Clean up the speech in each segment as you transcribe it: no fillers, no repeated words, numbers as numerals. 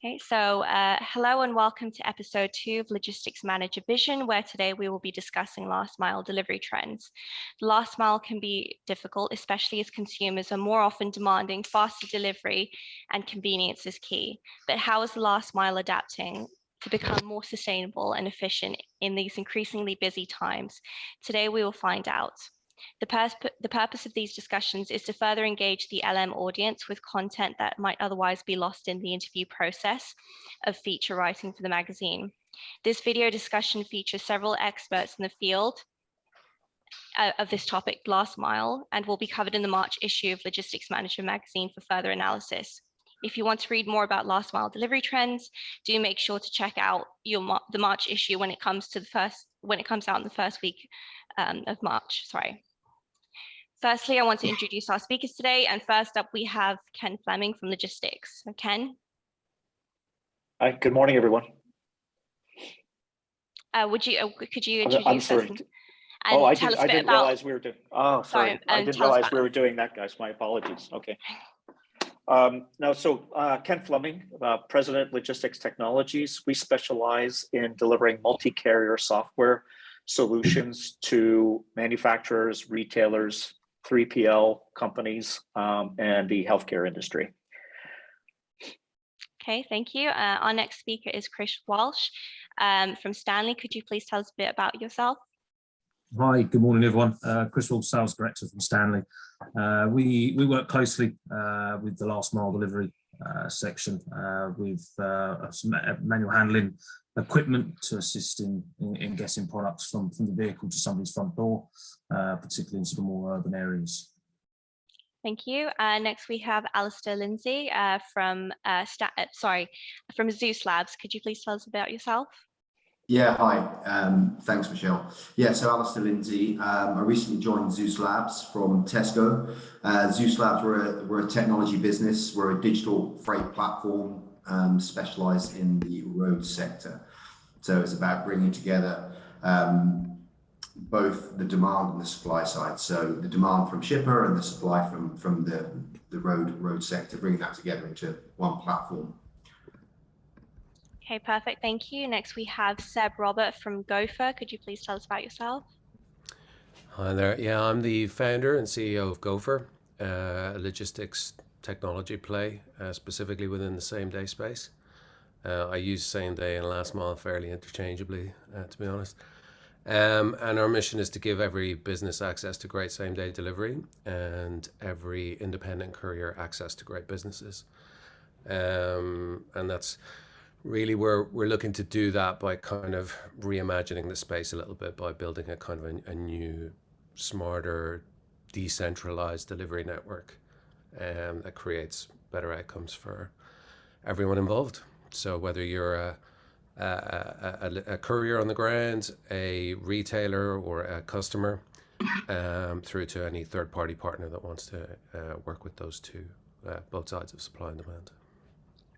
Okay, so hello and welcome to episode 2 of Logistics Manager Vision, where today we will be discussing last mile delivery trends. The last mile can be difficult, especially as consumers are more often demanding faster delivery and convenience is key. But how is the last mile adapting to become more sustainable and efficient in these increasingly busy times? Today we will find out. The purpose of these discussions is to further engage the LM audience with content that might otherwise be lost in the interview process of feature writing for the magazine. This video discussion features several experts in the field of this topic, last mile, and will be covered in the March issue of Logistics Manager magazine for further analysis. If you want to read more about last mile delivery trends, do make sure to check out the March issue when it comes out in the first week of March. Firstly, I want to introduce our speakers today, and first up we have Ken Fleming from Logistics. So Ken. Hi, good morning, everyone. Could you introduce I'm sorry. us? I didn't realize we were doing. Oh, sorry. I didn't realize we were doing that, guys. My apologies. Okay. Ken Fleming, President, Logistics Technologies. We specialize in delivering multi-carrier software solutions to manufacturers, retailers, 3PL companies, and the healthcare industry. Okay, thank you. Our next speaker is Chris Walsh from Stanley. Could you please tell us a bit about yourself? Hi, good morning, everyone. Chris Walsh, Sales Director from Stanley. We work closely with the last mile delivery section with some manual handling equipment to assist in getting products from the vehicle to somebody's front door, particularly in sort of more urban areas. Thank you. Next, we have Alistair Lindsay from Zeus Labs. Could you please tell us about yourself? Yeah, hi. Thanks, Michelle. Yeah, so Alistair Lindsay. I recently joined Zeus Labs from Tesco. Zeus Labs, we're a technology business. We're a digital freight platform specialized in the road sector. So it's about bringing together both the demand and the supply side. So the demand from shipper and the supply from the road sector, bringing that together into one platform. Okay, perfect. Thank you. Next, we have Seb Robert from Gopher. Could you please tell us about yourself? Hi there. Yeah, I'm the founder and CEO of Gopher, a logistics technology play, specifically within the same day space. I use same day and last mile fairly interchangeably, to be honest. And our mission is to give every business access to great same day delivery and every independent courier access to great businesses. And that's really we're looking to do that by kind of reimagining the space a little bit by building a kind of a new, smarter, decentralized delivery network that creates better outcomes for everyone involved. So whether you're a courier on the ground, a retailer, or a customer, through to any third-party partner that wants to work with those two, both sides of supply and demand.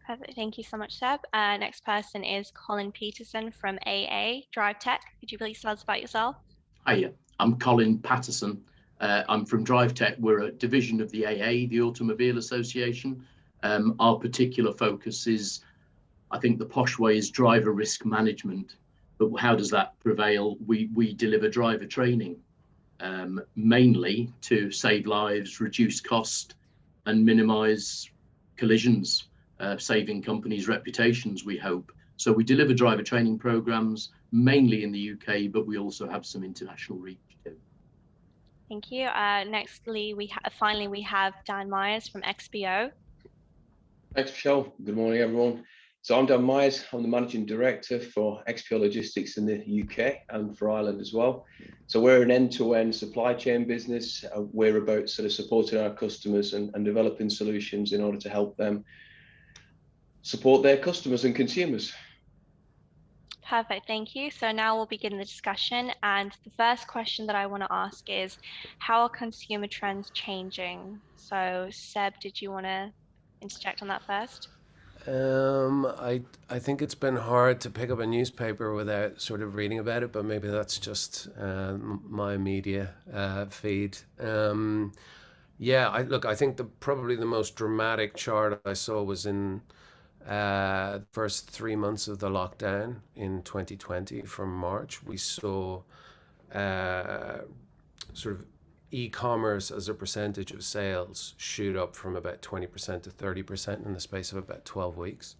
Perfect. Thank you so much, Seb. Next person is Colin Peterson from AA Drive Tech. Could you please tell us about yourself? Hiya, I'm Colin Patterson. I'm from Drive Tech. We're a division of the AA, the Automobile Association. Our particular focus is, I think the posh way is driver risk management. But how does that prevail? We deliver driver training, mainly to save lives, reduce cost, and minimize collisions. Saving companies' reputations, we hope. So we deliver driver training programs mainly in the UK, but we also have some international reach too. Thank you. Nextly, finally we have Dan Myers from XPO. Thanks, Michelle. Good morning, everyone. So I'm Dan Myers. I'm the Managing Director for XPO Logistics in the UK and for Ireland as well. So we're an end-to-end supply chain business. We're about sort of supporting our customers and developing solutions in order to help them support their customers and consumers. Perfect, thank you. So now we'll begin the discussion. And the first question that I want to ask is, how are consumer trends changing? So Seb, did you want to interject on that first? I think it's been hard to pick up a newspaper without sort of reading about it, but maybe that's just my media feed. I think probably the most dramatic chart I saw was in First 3 months of the lockdown in 2020, from March, we saw sort of e-commerce as a percentage of sales shoot up from about 20% to 30% in the space of about 12 weeks.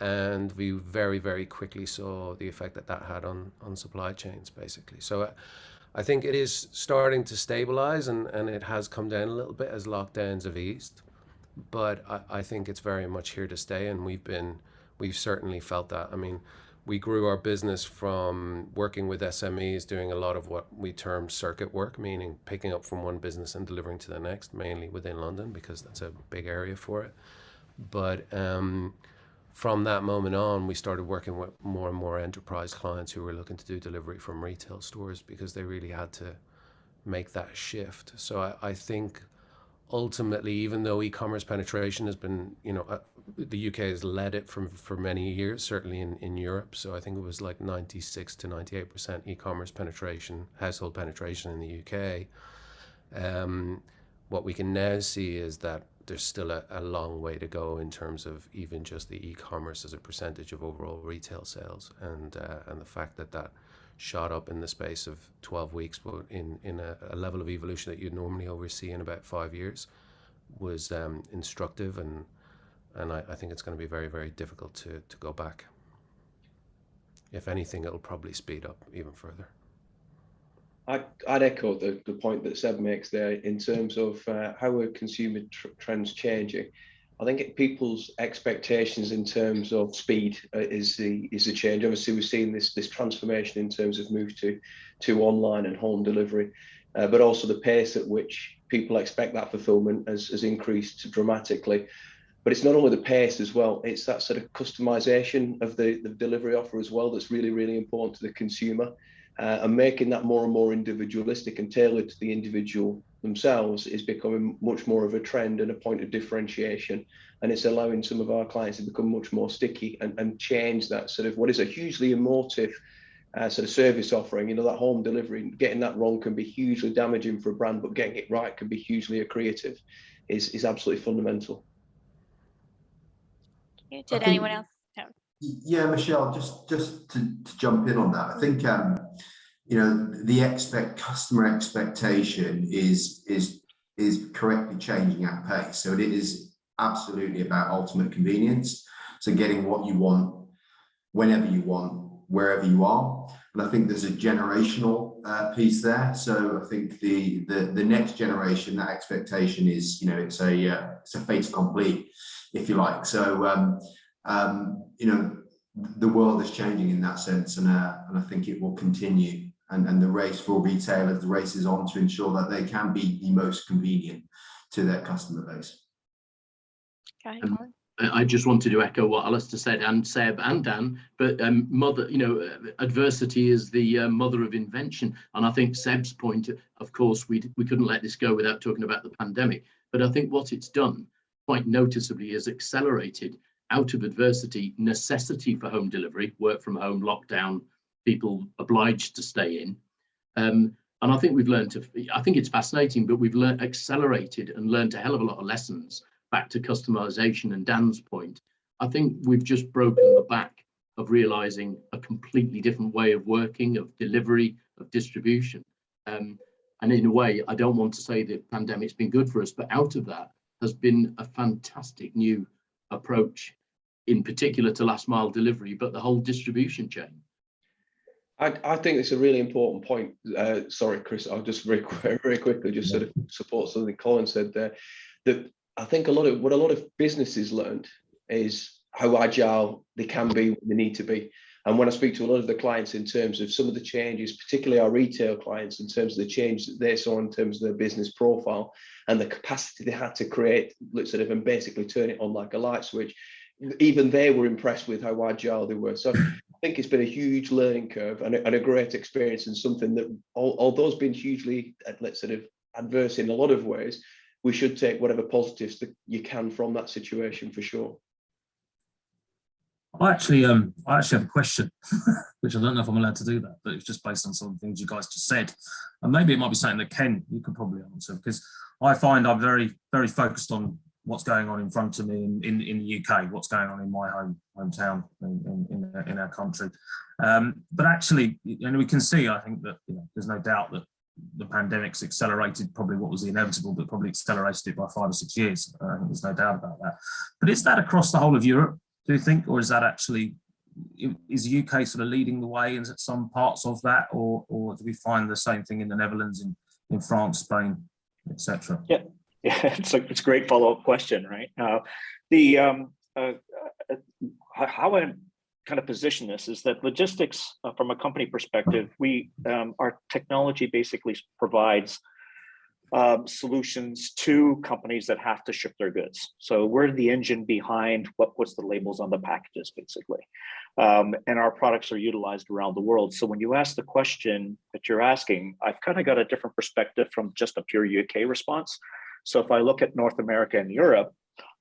And we very, very quickly saw the effect that that had on supply chains, basically. So I think it is starting to stabilize, and it has come down a little bit as lockdowns have eased. But I think it's very much here to stay, and we've certainly felt that. I mean, we grew our business from working with SMEs, doing a lot of what we term circuit work, meaning picking up from one business and delivering to the next, mainly within London, because that's a big area for it. But from that moment on, we started working with more and more enterprise clients who were looking to do delivery from retail stores, because they really had to make that shift. So I think ultimately, even though e-commerce penetration has been, the UK has led it for many years, certainly in Europe. So I think it was like 96 to 98% e-commerce penetration, household penetration in the UK. What we can now see is that there's still a long way to go in terms of even just the e-commerce as a percentage of overall retail sales, and the fact that shot up in the space of 12 weeks, but in a level of evolution that you'd normally oversee in about 5 years, was instructive, and I think it's going to be very, very difficult to go back. If anything, it'll probably speed up even further. I'd echo the point that Seb makes there in terms of how are consumer trends changing. I think people's expectations in terms of speed is the change. Obviously, we've seen this transformation in terms of move to online and home delivery, but also the pace at which people expect that fulfillment has increased dramatically. But it's not only the pace as well, it's that sort of customization of the delivery offer as well that's really, really important to the consumer. And making that more and more individualistic and tailored to the individual themselves is becoming much more of a trend and a point of differentiation. And it's allowing some of our clients to become much more sticky and change that sort of what is a hugely emotive sort of service offering. That home delivery, getting that wrong can be hugely damaging for a brand, but getting it right can be hugely accretive, is absolutely fundamental. Did anyone else? No. Yeah, Michelle, just to jump in on that, I think the customer expectation is correctly changing at pace. So it is absolutely about ultimate convenience. So getting what you want, whenever you want, wherever you are. And I think there's a generational piece there. So I think the next generation, that expectation is, it's a fait accompli, if you like. So the world is changing in that sense, and I think it will continue. And the race for retailers, the race is on to ensure that they can be the most convenient to their customer base. Go ahead, Colin. I just wanted to echo what Alistair said, and Seb and Dan, but adversity is the mother of invention. And I think Seb's point, of course, we couldn't let this go without talking about the pandemic. But I think what it's done quite noticeably is accelerated out of adversity necessity for home delivery, work from home, lockdown, people obliged to stay in. And I think we've learned I think it's fascinating, but we've accelerated and learned a hell of a lot of lessons. Back to customization and Dan's point, I think we've just broken the back of realizing a completely different way of working, of delivery, of distribution. And in a way, I don't want to say that pandemic's been good for us, but out of that has been a fantastic new approach, in particular to last mile delivery, but the whole distribution chain. I think it's a really important point. Sorry, Chris, I'll just very quickly just sort of support something Colin said there. That I think what a lot of businesses learned is how agile they can be when they need to be. And when I speak to a lot of the clients in terms of some of the changes, particularly our retail clients, in terms of the change that they saw in terms of their business profile and the capacity they had to create, sort of, and basically turn it on like a light switch, even they were impressed with how agile they were. So I think it's been a huge learning curve and a great experience, and something that, although it's been hugely, sort of, adverse in a lot of ways, we should take whatever positives that you can from that situation, for sure. I actually have a question, which I don't know if I'm allowed to do that, but it's just based on some of the things you guys just said. And maybe it might be something that Ken, you could probably answer, because I find I'm very, very focused on what's going on in front of me in the UK, what's going on in my hometown in our country. But actually, we can see, I think that there's no doubt that the pandemic's accelerated probably what was the inevitable, but probably accelerated it by 5 or 6 years. I think there's no doubt about that. But is that across the whole of Europe, do you think, or is that actually, is the UK sort of leading the way in some parts of that, or do we find the same thing in the Netherlands, in France, Spain, etc.? Yeah, it's a great follow-up question, right? How I kind of position this is that logistics, from a company perspective, our technology basically provides solutions to companies that have to ship their goods. So we're the engine behind what puts the labels on the packages, basically. And our products are utilized around the world. So when you ask the question that you're asking, I've kind of got a different perspective from just a pure UK response. So if I look at North America and Europe,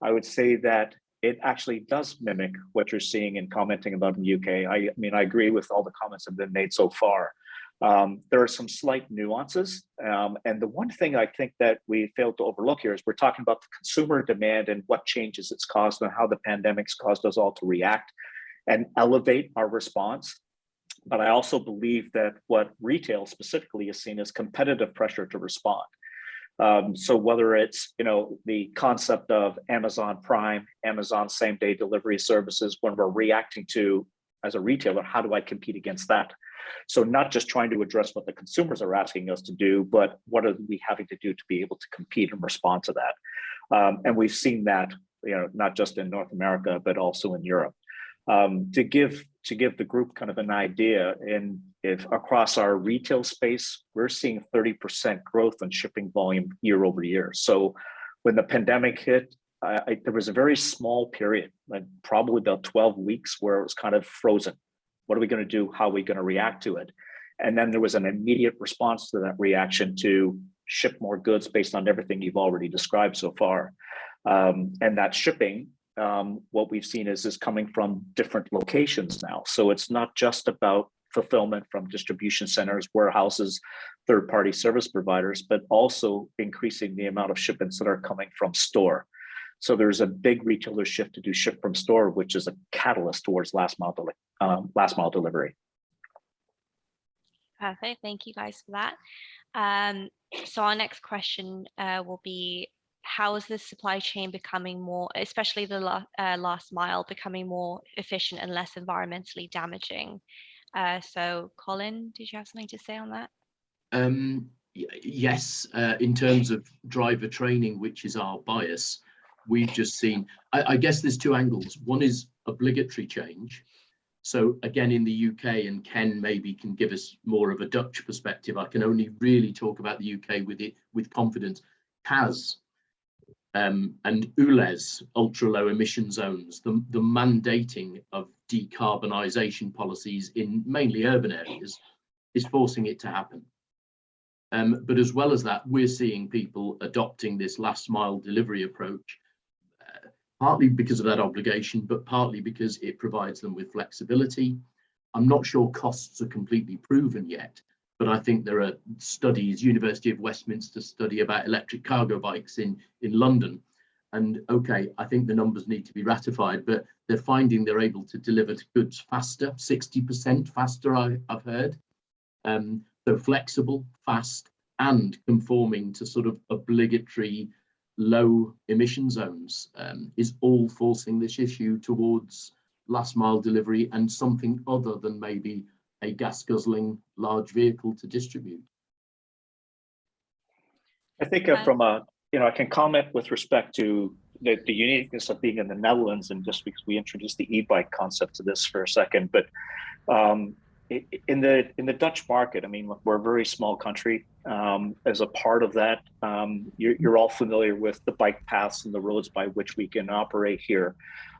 I would say that it actually does mimic what you're seeing and commenting about in the UK. I mean, I agree with all the comments that have been made so far. There are some slight nuances. And the one thing I think that we failed to overlook here is we're talking about the consumer demand and what changes it's caused and how the pandemic's caused us all to react and elevate our response. But I also believe that what retail specifically is seen as competitive pressure to respond. So whether it's, the concept of Amazon Prime, Amazon same-day delivery services, when we're reacting to, as a retailer, how do I compete against that? So not just trying to address what the consumers are asking us to do, but what are we having to do to be able to compete and respond to that? And we've seen that, not just in North America, but also in Europe. To give the group kind of an idea, if across our retail space, we're seeing 30% growth in shipping volume year over year. So when the pandemic hit, there was a very small period, like probably about 12 weeks, where it was kind of frozen. What are we going to do? How are we going to react to it? And then there was an immediate response to that reaction to ship more goods based on everything you've already described so far. And that shipping, what we've seen is coming from different locations now. So it's not just about fulfillment from distribution centers, warehouses, third-party service providers, but also increasing the amount of shipments that are coming from store. So there's a big retailer shift to do ship from store, which is a catalyst towards last mile delivery. Perfect. Thank you guys for that. So our next question will be, how is the supply chain becoming more, especially the last mile, becoming more efficient and less environmentally damaging? So Colin, did you have something to say on that? Yes, in terms of driver training, which is our bias, we've just seen, I guess there's two angles. One is obligatory change. So again, in the UK, and Ken maybe can give us more of a Dutch perspective, I can only really talk about the UK with confidence. CAS and ULEZ, ultra low emission zones, the mandating of decarbonisation policies in mainly urban areas is forcing it to happen. But as well as that, we're seeing people adopting this last mile delivery approach, partly because of that obligation, but partly because it provides them with flexibility. I'm not sure costs are completely proven yet, but I think there are studies, University of Westminster study about electric cargo bikes in London. And okay, I think the numbers need to be ratified, but they're finding they're able to deliver goods faster, 60% faster, I've heard. So flexible, fast, and conforming to sort of obligatory low emission zones is all forcing this issue towards last mile delivery and something other than maybe a gas guzzling large vehicle to distribute. I think from I can comment with respect to the uniqueness of being in the Netherlands, and just because we introduced the e-bike concept to this for a second, but in the Dutch market, I mean, look, we're a very small country. As a part of that, you're all familiar with the bike paths and the roads by which we can operate here.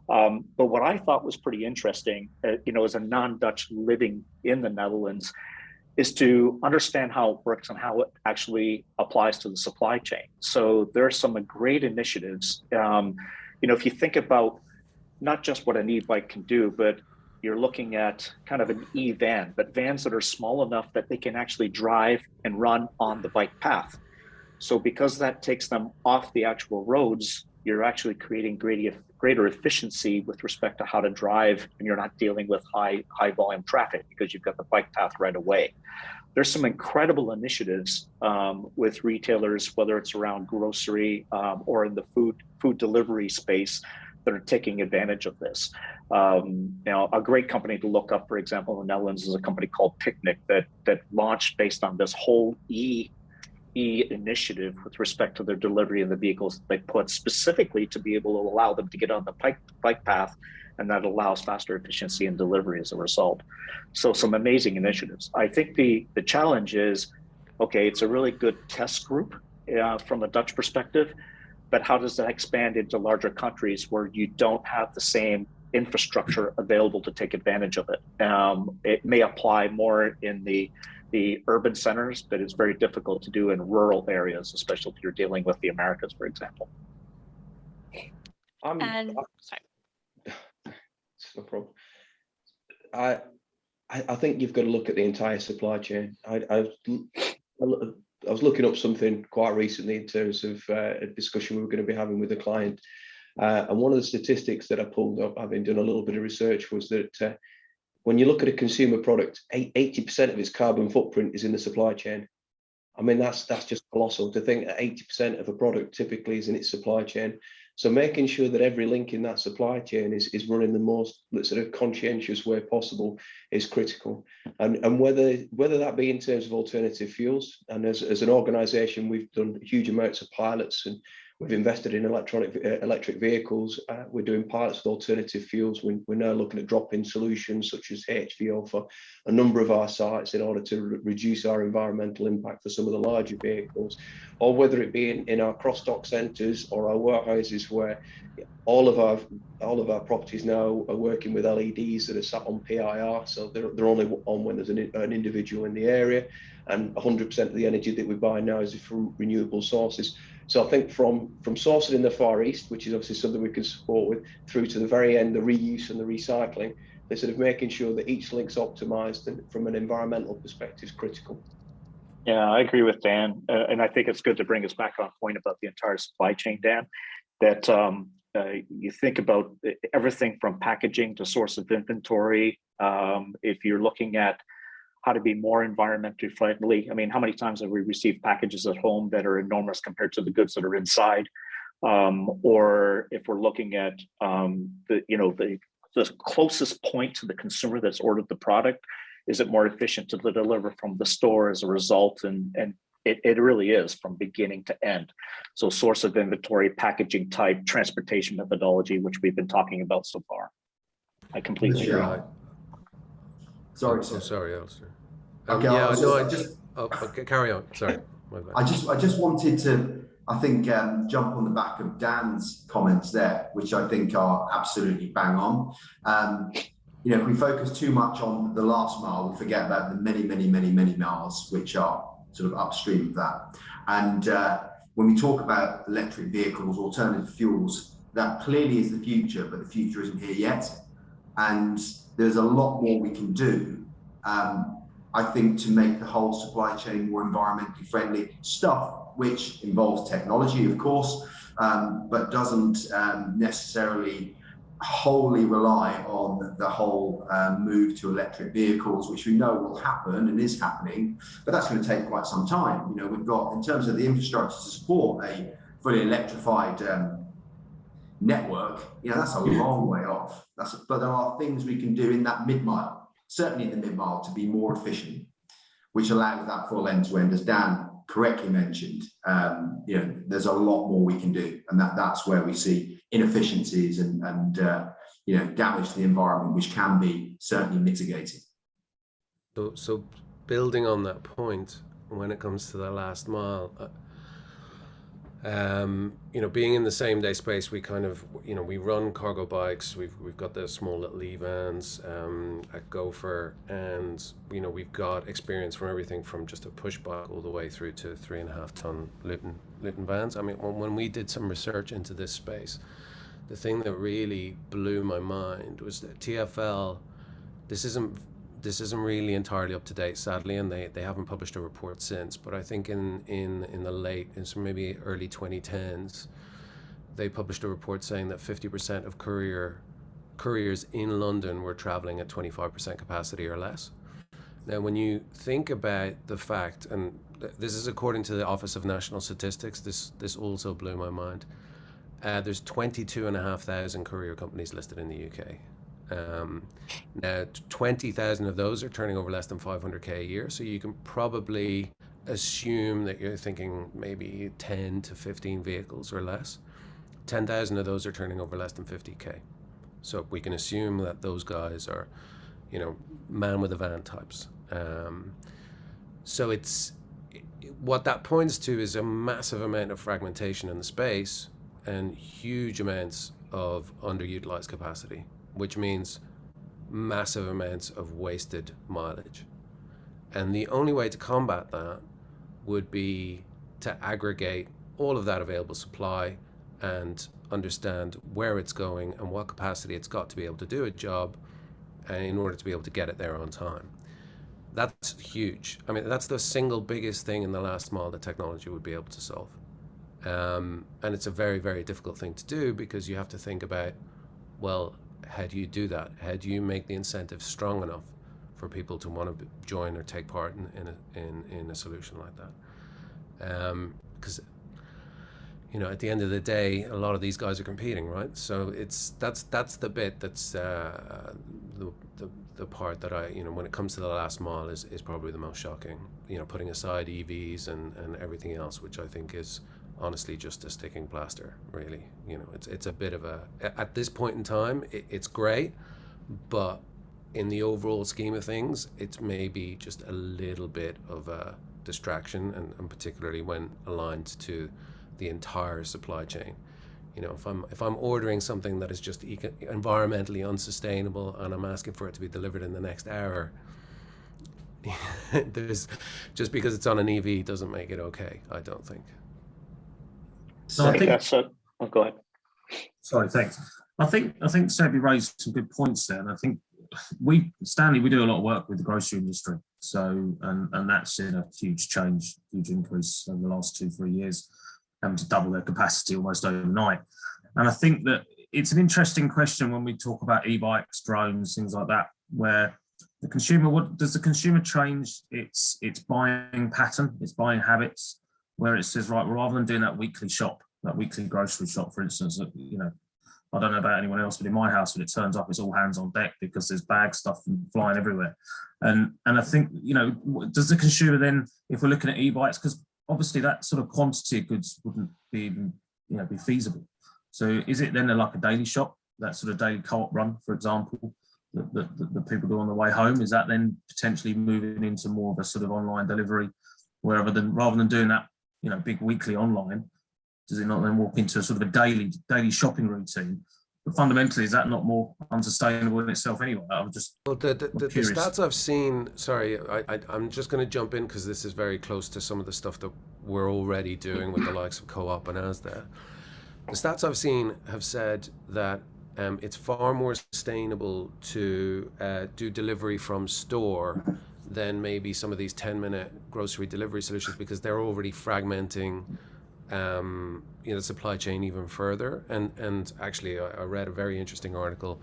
But what I thought was pretty interesting, as a non-Dutch living in the Netherlands, is to understand how it works and how it actually applies to the supply chain. So there are some great initiatives. If you think about not just what an e-bike can do, but you're looking at kind of an e-van, but vans that are small enough that they can actually drive and run on the bike path. So because that takes them off the actual roads, you're actually creating greater efficiency with respect to how to drive, and you're not dealing with high volume traffic because you've got the bike path right away. There's some incredible initiatives with retailers, whether it's around grocery or in the food delivery space, that are taking advantage of this. Now, a great company to look up, for example, in the Netherlands is a company called Picnic that launched based on this whole E initiative with respect to their delivery and the vehicles that they put specifically to be able to allow them to get on the bike path, and that allows faster efficiency and delivery as a result. So some amazing initiatives. I think the challenge is, okay, it's a really good test group from a Dutch perspective, but how does that expand into larger countries where you don't have the same infrastructure available to take advantage of it? It may apply more in the urban centers, but it's very difficult to do in rural areas, especially if you're dealing with the Americas, for example. Sorry. It's no problem. I think you've got to look at the entire supply chain. I was looking up something quite recently in terms of a discussion we were going to be having with a client. And one of the statistics that I pulled up, having done a little bit of research, was that when you look at a consumer product, 80% of its carbon footprint is in the supply chain. I mean, that's just colossal to think that 80% of a product typically is in its supply chain. So making sure that every link in that supply chain is running the most sort of conscientious way possible is critical. And whether that be in terms of alternative fuels, and as an organization, we've done huge amounts of pilots, and we've invested in electric vehicles. We're doing pilots with alternative fuels. We're now looking at drop-in solutions such as HVO for a number of our sites in order to reduce our environmental impact for some of the larger vehicles, or whether it be in our cross-dock centres or our warehouses, where all of our properties now are working with LEDs that are sat on PIR, so they're only on when there's an individual in the area, and 100% of the energy that we buy now is from renewable sources. So I think from sourcing in the Far East, which is obviously something we can support with, through to the very end, the reuse and the recycling, they're sort of making sure that each link's optimized and from an environmental perspective is critical. Yeah, I agree with Dan. And I think it's good to bring us back on point about the entire supply chain, Dan, that you think about everything from packaging to source of inventory. If you're looking at how to be more environmentally friendly. I mean, how many times have we received packages at home that are enormous compared to the goods that are inside? Or if we're looking at the closest point to the consumer that's ordered the product, is it more efficient to deliver from the store as a result? And it really is from beginning to end. So source of inventory, packaging type, transportation methodology, which we've been talking about so far. I completely agree. Sorry, Alistair. Okay, carry on. Sorry. I just wanted to, I think, jump on the back of Dan's comments there, which I think are absolutely bang on. If we focus too much on the last mile, we forget about the many miles which are sort of upstream of that. And when we talk about electric vehicles, alternative fuels, that clearly is the future, but the future isn't here yet. And there's a lot more we can do, I think, to make the whole supply chain more environmentally friendly. Stuff which involves technology, of course, but doesn't necessarily wholly rely on the whole move to electric vehicles, which we know will happen and is happening, but that's going to take quite some time. We've got, in terms of the infrastructure to support a fully electrified network, that's a long way off. But there are things we can do in that mid-mile, certainly in the mid-mile, to be more efficient, which allows that full end-to-end, as Dan correctly mentioned. There's a lot more we can do, and that's where we see inefficiencies and damage to the environment, which can be certainly mitigated. So building on that point, when it comes to the last mile, being in the same day space, we kind of, we run cargo bikes. We've got the small little e-vans at Gopher, and we've got experience from everything from just a push bike all the way through to 3.5 ton Luton vans. I mean, when we did some research into this space, the thing that really blew my mind was that TfL, this isn't really entirely up to date, sadly, and they haven't published a report since. But I think in the maybe early 2010s, they published a report saying that 50% of couriers in London were traveling at 25% capacity or less. Now, when you think about the fact, and this is according to the Office of National Statistics, this also blew my mind. There's 22,500 courier companies listed in the UK. Now, 20,000 of those are turning over less than 500k a year. So you can probably assume that you're thinking maybe 10 to 15 vehicles or less. 10,000 of those are turning over less than 50k. So we can assume that those guys are, you know, man with a van types. So what that points to is a massive amount of fragmentation in the space and huge amounts of underutilized capacity, which means massive amounts of wasted mileage. And the only way to combat that would be to aggregate all of that available supply and understand where it's going and what capacity it's got to be able to do a job in order to be able to get it there on time. That's huge. I mean, that's the single biggest thing in the last mile that technology would be able to solve. And it's a very, very difficult thing to do because you have to think about, well, how do you do that? How do you make the incentive strong enough for people to want to join or take part in a solution like that? Because you know, at the end of the day, a lot of these guys are competing, right? So that's the bit that's the part that I, you know, when it comes to the last mile is probably the most shocking. You know, putting aside EVs and everything else, which I think is honestly just a sticking plaster, really. You know, it's a bit of a, at this point in time, it's great, but in the overall scheme of things, it's maybe just a little bit of a distraction, and particularly when aligned to the entire supply chain. You know, if I'm ordering something that is just environmentally unsustainable and I'm asking for it to be delivered in the next hour, there's, just because it's on an EV doesn't make it okay, I don't think. So I think that's a, oh, go ahead. Sorry, thanks. I think Sebi raised some good points there, and I think Stanley, we do a lot of work with the grocery industry. So and that's in a huge change, huge increase over the last 2-3 years, having to double their capacity almost overnight. And I think that it's an interesting question when we talk about e-bikes, drones, things like that, where the consumer, what does the consumer change its buying pattern, its buying habits, where it says, right, rather than doing that weekly shop, that weekly grocery shop, for instance, you know, I don't know about anyone else, but in my house, when it turns up, it's all hands on deck because there's bag stuff flying everywhere. And I think, you know, does the consumer then, if we're looking at e-bikes, because obviously that sort of quantity of goods wouldn't be, you know, be feasible. So is it then like a daily shop, that sort of daily co-op run, for example, that people do on the way home? Is that then potentially moving into more of a sort of online delivery, rather than doing that, you know, big weekly online? Does it not then walk into a sort of a daily shopping routine? But fundamentally, is that not more unsustainable in itself anyway? I'm just well, the stats I've seen. Sorry, I'm just going to jump in because this is very close to some of the stuff that we're already doing with the likes of Co-op and Asda. The stats I've seen have said that it's far more sustainable to do delivery from store than maybe some of these 10-minute grocery delivery solutions, because they're already fragmenting you know, the supply chain even further. And actually I read a very interesting article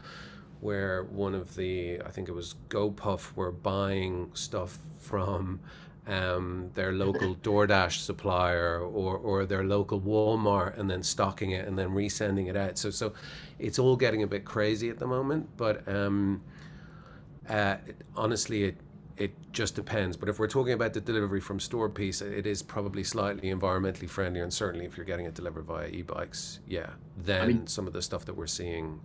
where one of the, I think it was GoPuff, were buying stuff from their local DoorDash supplier or their local Walmart, and then stocking it and then resending it out. So it's all getting a bit crazy at the moment, but honestly it just depends. But if we're talking about the delivery from store piece, it is probably slightly environmentally friendlier, and certainly if you're getting it delivered via e-bikes, then some of the stuff that we're seeing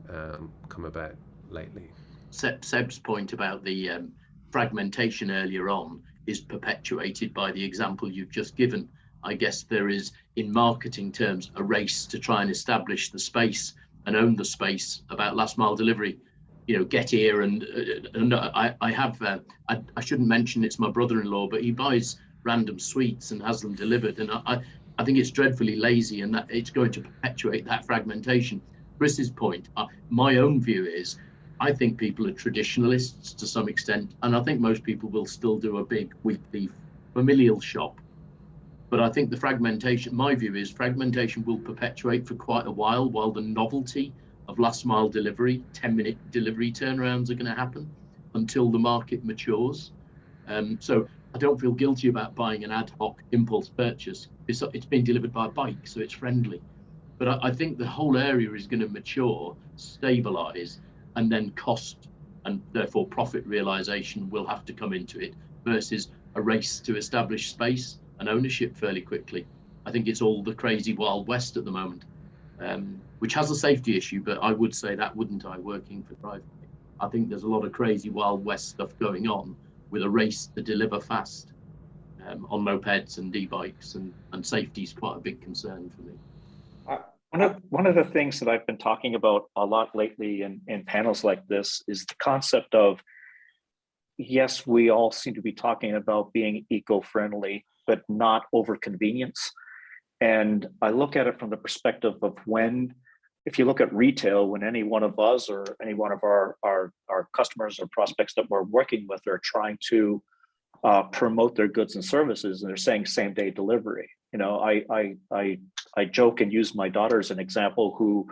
come about lately. Seb's point about the fragmentation earlier on is perpetuated by the example you've just given. I guess there is, in marketing terms, a race to try and establish the space and own the space about last mile delivery. You know, get here, and I have, I shouldn't mention it's my brother-in-law, but he buys random sweets and has them delivered. And I think it's dreadfully lazy, and that it's going to perpetuate that fragmentation. Chris's point, my own view is, I think people are traditionalists to some extent, and I think most people will still do a big weekly familial shop. But I think the fragmentation, my view is fragmentation will perpetuate for quite a while the novelty of last mile delivery, 10-minute delivery turnarounds are going to happen until the market matures. So I don't feel guilty about buying an ad hoc impulse purchase. It's being delivered by a bike, so it's friendly. But I think the whole area is going to mature, stabilize, and then cost and therefore profit realization will have to come into it versus a race to establish space and ownership fairly quickly. I think it's all the crazy Wild West at the moment, which has a safety issue, but I would say that wouldn't I working for DriveTech. I think there's a lot of crazy Wild West stuff going on with a race to deliver fast on mopeds and e-bikes, and safety is quite a big concern for me. One of the things that I've been talking about a lot lately in panels like this is the concept of, yes, we all seem to be talking about being eco-friendly, but not over convenience. And I look at it from the perspective of if you look at retail, when any one of us or any one of our customers or prospects that we're working with are trying to promote their goods and services, and they're saying same day delivery. You know, I joke and use my daughter as an example, who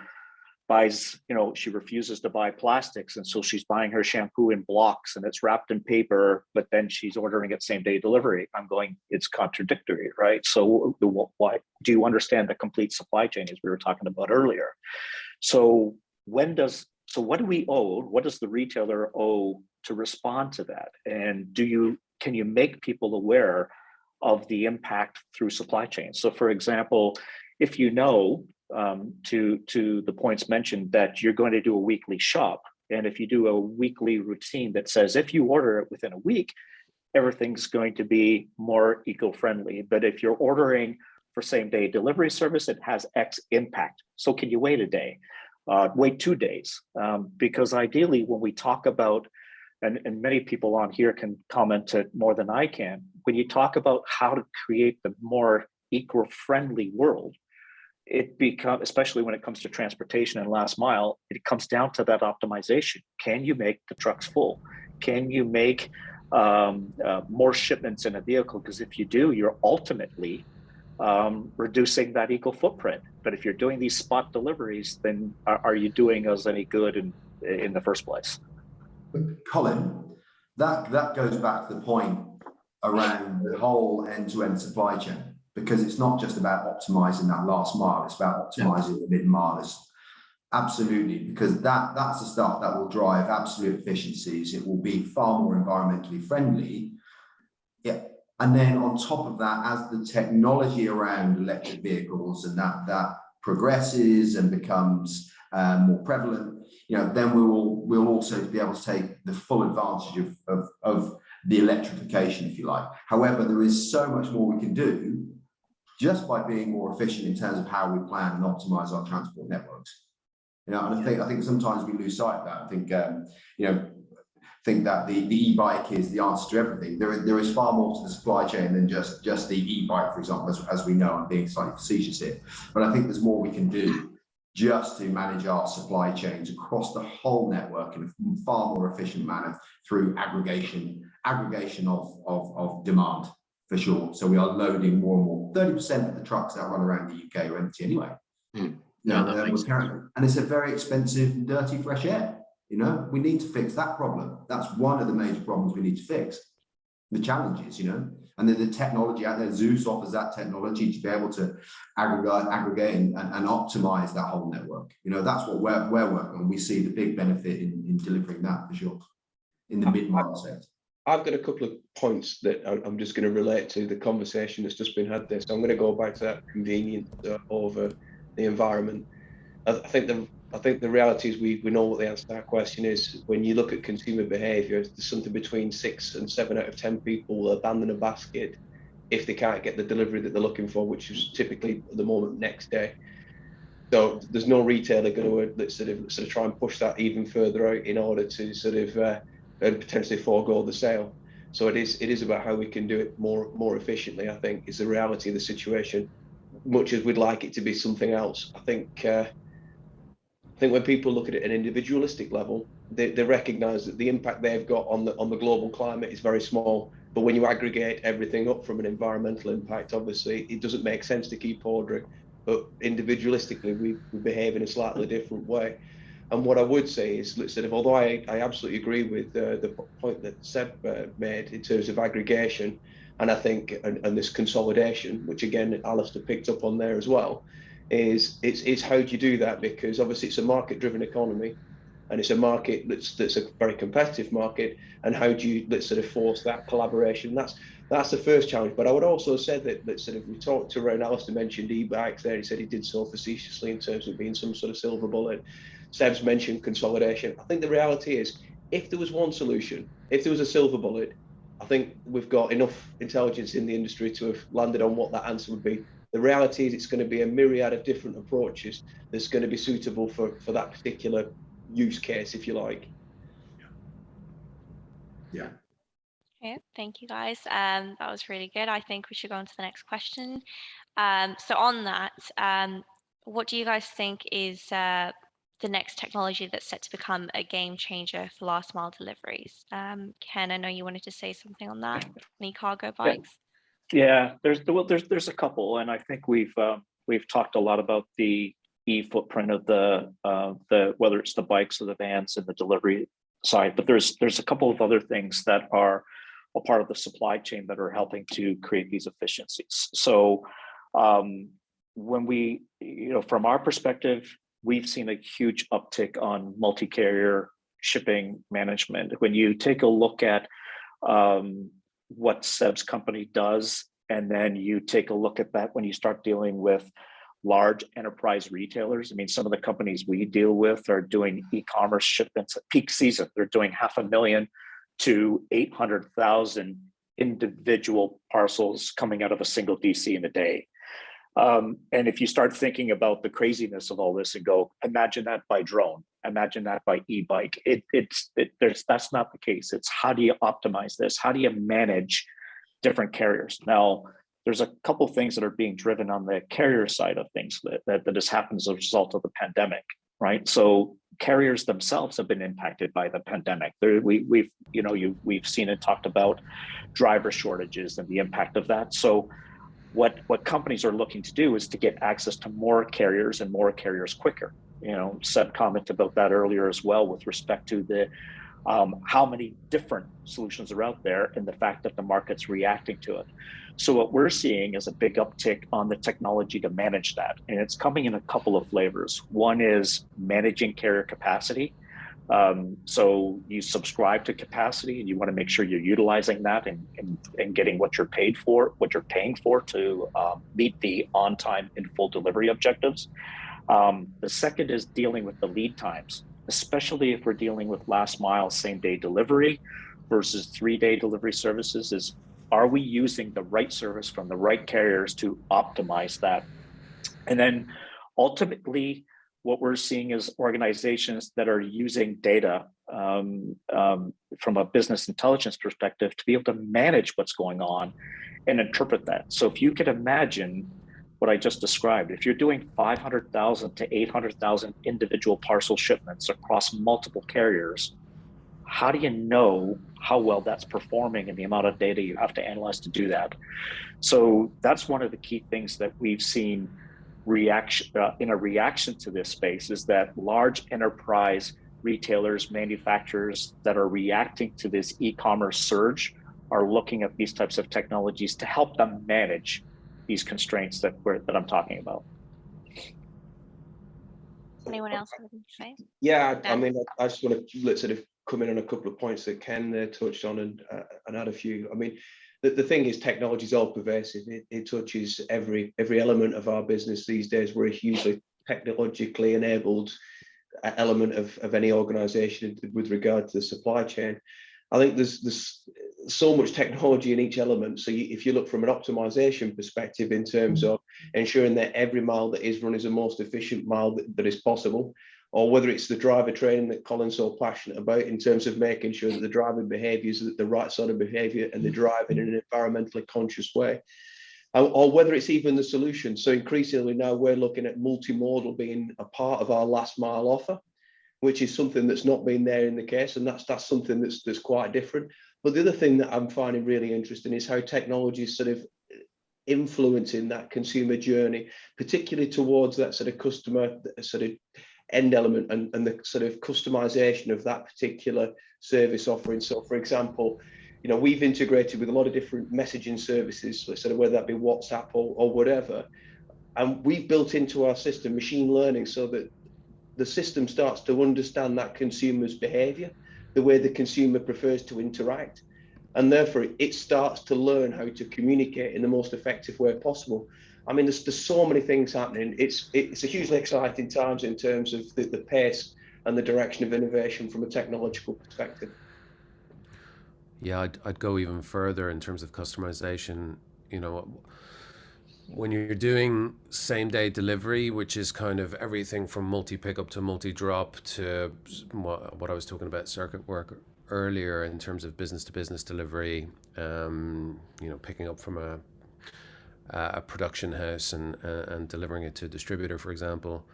buys, you know, she refuses to buy plastics, and so she's buying her shampoo in blocks and it's wrapped in paper, but then she's ordering it same day delivery. I'm going, it's contradictory, right? So why do you understand the complete supply chain, as we were talking about earlier? So what do we owe? What does the retailer owe to respond to that? And can you make people aware of the impact through supply chain? So for example, if you know, to the points mentioned, that you're going to do a weekly shop, and if you do a weekly routine that says if you order it within a week, everything's going to be more eco-friendly. But if you're ordering for same day delivery service, it has X impact. So can you wait a day? Wait 2 days? Because ideally, when we talk about, and many people on here can comment it more than I can, when you talk about how to create the more eco-friendly world, it becomes, especially when it comes to transportation and last mile, it comes down to that optimization. Can you make the trucks full? Can you make more shipments in a vehicle? Because if you do, you're ultimately reducing that eco footprint. But if you're doing these spot deliveries, then are you doing us any good in the first place? Colin, that goes back to the point around the whole end-to-end supply chain, because it's not just about optimizing that last mile, it's about optimizing the mid-milers. Absolutely, because that's the stuff that will drive absolute efficiencies. It will be far more environmentally friendly. Yeah. And then on top of that, as the technology around electric vehicles and that progresses and becomes more prevalent, you know, then we'll also be able to take the full advantage of the electrification, if you like. However, there is so much more we can do just by being more efficient in terms of how we plan and optimize our transport networks. You know, and I think sometimes we lose sight of that. I think think that the e-bike is the answer to everything. There is far more to the supply chain than just the e-bike, for example, as we know. I'm being slightly facetious here, but I think there's more we can do just to manage our supply chains across the whole network in a far more efficient manner through aggregation of demand, for sure. So we are loading more and more. 30% of the trucks that run around the UK are empty anyway. No, that makes sense. And it's a very expensive, dirty, fresh air. You know, we need to fix that problem. That's one of the major problems we need to fix. The challenges, you know, and then the technology out there. Zeus offers that technology to be able to aggregate and optimize that whole network. You know, that's what we're working on. We see the big benefit in delivering that, for sure, in the mid-mile sector. I've got a couple of points that I'm just going to relate to the conversation that's just been had there. So I'm going to go back to that convenience over the environment. I think the reality is we know what the answer to that question is. When you look at consumer behaviour, there's something between 6 and 7 out of 10 people will abandon a basket if they can't get the delivery that they're looking for, which is typically at the moment next day. So there's no retailer going to sort of try and push that even further out in order to sort of potentially forego the sale. So it is about how we can do it more efficiently. I think is the reality of the situation. Much as we'd like it to be something else, I think when people look at it at an individualistic level, they recognise that the impact they've got on the global climate is very small. But when you aggregate everything up from an environmental impact, obviously it doesn't make sense to keep ordering. But individualistically, we behave in a slightly different way. And what I would say is, listen, although I absolutely agree with the point that Seb made in terms of aggregation, and I think and this consolidation, which again Alistair picked up on there as well, is it's how do you do that? Because obviously it's a market-driven economy, and it's a market that's a very competitive market. And how do you sort of force that collaboration? That's the first challenge. But I would also say that sort of we talked around. Alistair mentioned e-bikes there. He said he did so facetiously in terms of being some sort of silver bullet. Seb's mentioned consolidation. I think the reality is, if there was one solution, if there was a silver bullet, I think we've got enough intelligence in the industry to have landed on what that answer would be. The reality is it's going to be a myriad of different approaches that's going to be suitable for that particular use case, if you like. Yeah. Okay, thank you guys. That was really good. I think we should go on to the next question. So on that, what do you guys think is the next technology that's set to become a game changer for last mile deliveries? Ken, I know you wanted to say something on that. Any cargo bikes? Yeah, there's a couple, and I think we've talked a lot about the footprint of the whether it's the bikes or the vans and the delivery side, but there's a couple of other things that are a part of the supply chain that are helping to create these efficiencies. So when we, from our perspective, we've seen a huge uptick on multi-carrier shipping management. When you take a look at what Seb's company does, and then you take a look at that when you start dealing with large enterprise retailers. I mean, some of the companies we deal with are doing e-commerce shipments at peak season. They're doing 500,000 to 800,000 individual parcels coming out of a single DC in a day. And if you start thinking about the craziness of all this and go, imagine that by drone, imagine that by e-bike, that's not the case. It's how do you optimize this? How do you manage different carriers? Now, there's a couple of things that are being driven on the carrier side of things that has happened as a result of the pandemic, right? So carriers themselves have been impacted by the pandemic. We've seen it talked about driver shortages and the impact of that. So what companies are looking to do is to get access to more carriers and more carriers quicker. Seb commented about that earlier as well with respect to the how many different solutions are out there and the fact that the market's reacting to it. So what we're seeing is a big uptick on the technology to manage that. And it's coming in a couple of flavors. One is managing carrier capacity. So you subscribe to capacity and you want to make sure you're utilizing that and getting what you're paying for to meet the on-time and full delivery objectives. The second is dealing with the lead times, especially if we're dealing with last mile, same day delivery versus 3-day delivery services. Are we using the right service from the right carriers to optimize that? And then ultimately, what we're seeing is organizations that are using data from a business intelligence perspective to be able to manage what's going on and interpret that. So if you could imagine what I just described, if you're doing 500,000 to 800,000 individual parcel shipments across multiple carriers, how do you know how well that's performing and the amount of data you have to analyze to do that? So that's one of the key things that we've seen in a reaction to this space, is that large enterprise retailers, manufacturers that are reacting to this e-commerce surge are looking at these types of technologies to help them manage these constraints that I'm talking about. Anyone else have anything to say? Yeah, I mean, I just want to sort of come in on a couple of points that Ken touched on and add a few. I mean, the thing is, technology is all pervasive. It touches every element of our business these days. We're a hugely technologically enabled element of any organization with regard to the supply chain. I think there's so much technology in each element. So if you look from an optimization perspective in terms of ensuring that every mile that is run is the most efficient mile that is possible, or whether it's the driver training that Colin's so passionate about in terms of making sure that the driving behaviour is the right sort of behaviour and they're driving in an environmentally conscious way, or whether it's even the solution. So increasingly now we're looking at multimodal being a part of our last mile offer. which is something that's not been there in the case, and that's something that's quite different. But the other thing that I'm finding really interesting is how technology is sort of influencing that consumer journey, particularly towards that sort of customer sort of end element and the sort of customization of that particular service offering. So for example, you know, we've integrated with a lot of different messaging services, so sort of whether that be WhatsApp or whatever, and we've built into our system machine learning so that the system starts to understand that consumer's behavior, the way the consumer prefers to interact, and therefore it starts to learn how to communicate in the most effective way possible. I mean, there's so many things happening. It's a hugely exciting times in terms of the pace and the direction of innovation from a technological perspective. Yeah, I'd go even further in terms of customization. You know, when you're doing same day delivery, which is kind of everything from multi pickup to multi drop to what I was talking about circuit work earlier in terms of business to business delivery, you know, picking up from a production house and delivering it to a distributor, for example,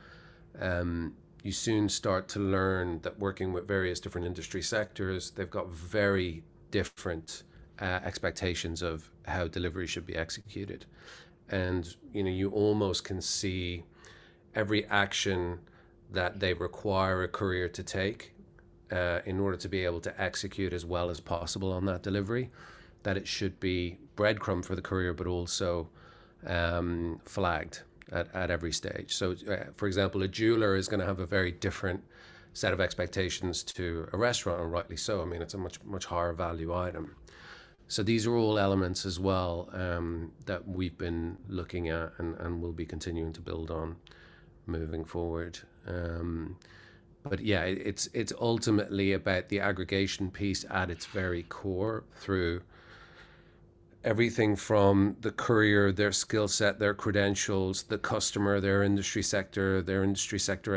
you soon start to learn that working with various different industry sectors, they've got very different expectations of how delivery should be executed. And, you know, you almost can see every action that they require a courier to take in order to be able to execute as well as possible on that delivery, that it should be breadcrumb for the courier, but also flagged at every stage. So, for example, a jeweler is going to have a very different set of expectations to a restaurant, and rightly so. I mean, it's a much higher value item. So these are all elements as well that we've been looking at and will be continuing to build on moving forward. But yeah, it's ultimately about the aggregation piece at its very core, through everything from the courier, their skill set, their credentials, the customer, their industry sector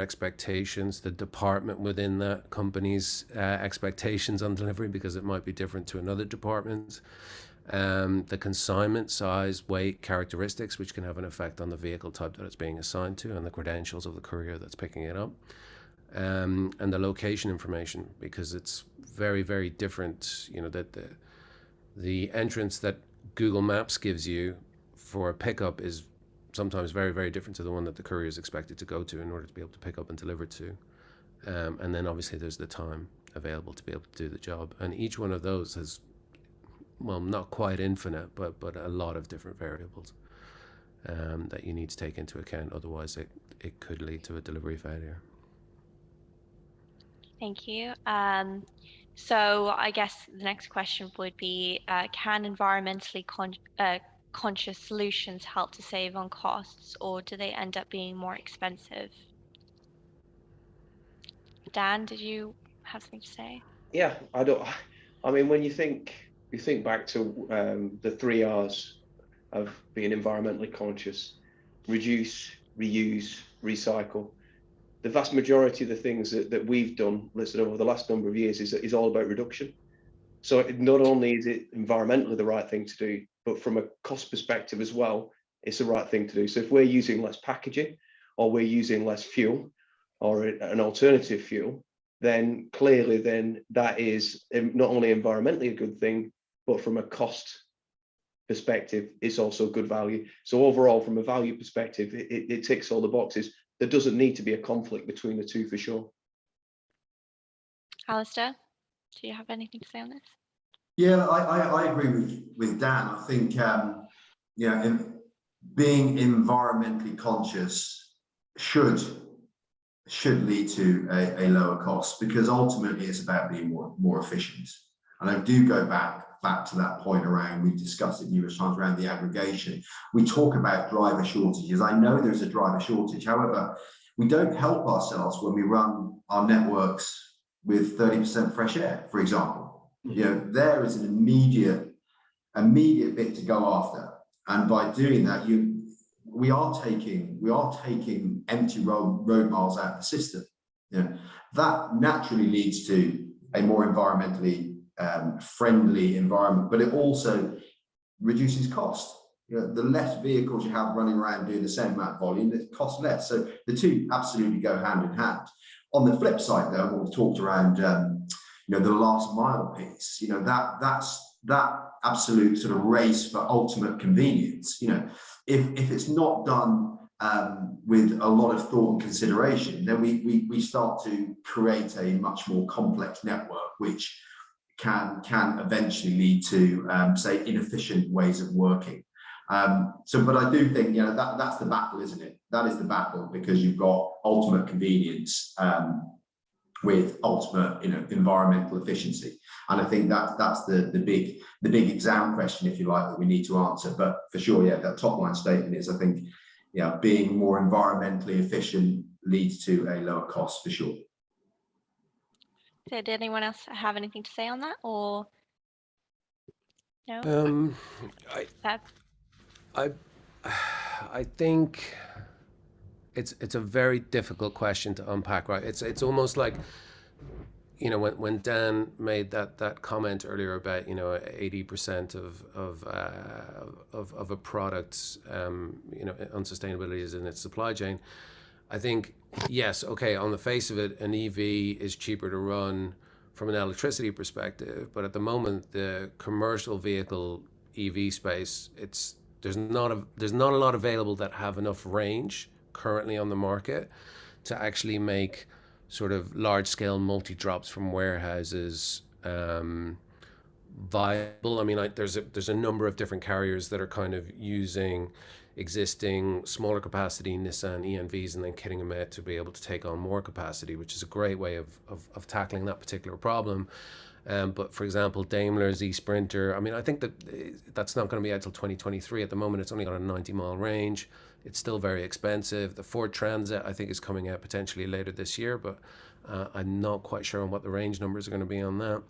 expectations, the department within that company's expectations on delivery, because it might be different to another department, the consignment size, weight, characteristics, which can have an effect on the vehicle type that it's being assigned to, and the credentials of the courier that's picking it up, and the location information, because it's very, very different. You know, that the entrance that Google Maps gives you for a pickup is sometimes very, very different to the one that the courier is expected to go to in order to be able to pick up and deliver to. And then obviously there's the time available to be able to do the job. And each one of those has, well, not quite infinite, but a lot of different variables that you need to take into account. Otherwise it could lead to a delivery failure. Thank you. So I guess the next question would be, can environmentally conscious solutions help to save on costs, or do they end up being more expensive? Dan, did you have something to say? Yeah, I mean, when you think back to the 3 R's of being environmentally conscious: reduce, reuse, recycle. The vast majority of the things that we've done listed over the last number of years is all about reduction. So not only is it environmentally the right thing to do, but from a cost perspective as well, it's the right thing to do. So if we're using less packaging, or we're using less fuel, or an alternative fuel, then clearly that is not only environmentally a good thing, but from a cost perspective, it's also good value. So overall, from a value perspective, it ticks all the boxes. There doesn't need to be a conflict between the two, for sure. Alistair, do you have anything to say on this? Yeah, I agree with Dan. I think being environmentally conscious should lead to a lower cost, because ultimately it's about being more efficient. And I do go back to that point around, we've discussed it numerous times, around the aggregation. We talk about driver shortages. I know there's a driver shortage. However, we don't help ourselves when we run our networks with 30% fresh air, for example. You know, there is an immediate bit to go after. And by doing that, we are taking empty road miles out of the system. You know, that naturally leads to a more environmentally friendly environment, but it also reduces cost. You know, the less vehicles you have running around doing the same amount of volume, it costs less. So the two absolutely go hand in hand. On the flip side, though, what we've talked around, the last mile piece, that's that absolute sort of race for ultimate convenience. If it's not done with a lot of thought and consideration, then we start to create a much more complex network, which can eventually lead to, say, inefficient ways of working. But I do think, that's the battle, isn't it? That is the battle, because you've got ultimate convenience with ultimate, environmental efficiency. And I think that's the big exam question, if you like, that we need to answer. But for sure, that top line statement is, I think, being more environmentally efficient leads to a lower cost, for sure. So did anyone else have anything to say on that, or no? I think it's a very difficult question to unpack, right? It's almost like, when Dan made that comment earlier about 80% of a product's unsustainability is in its supply chain. I think, yes, okay, on the face of it, an EV is cheaper to run from an electricity perspective, but at the moment, the commercial vehicle EV space, there's not a lot available that have enough range currently on the market to actually make sort of large-scale multi-drops from warehouses viable. I mean, there's a number of different carriers that are kind of using existing smaller capacity Nissan ENVs and then kitting them out to be able to take on more capacity, which is a great way of tackling that particular problem. But for example, Daimler's e-Sprinter, I mean, I think that's not going to be out till 2023. At the moment, it's only got a 90-mile range. It's still very expensive. The Ford Transit, I think, is coming out potentially later this year, but I'm not quite sure on what the range numbers are going to be on that.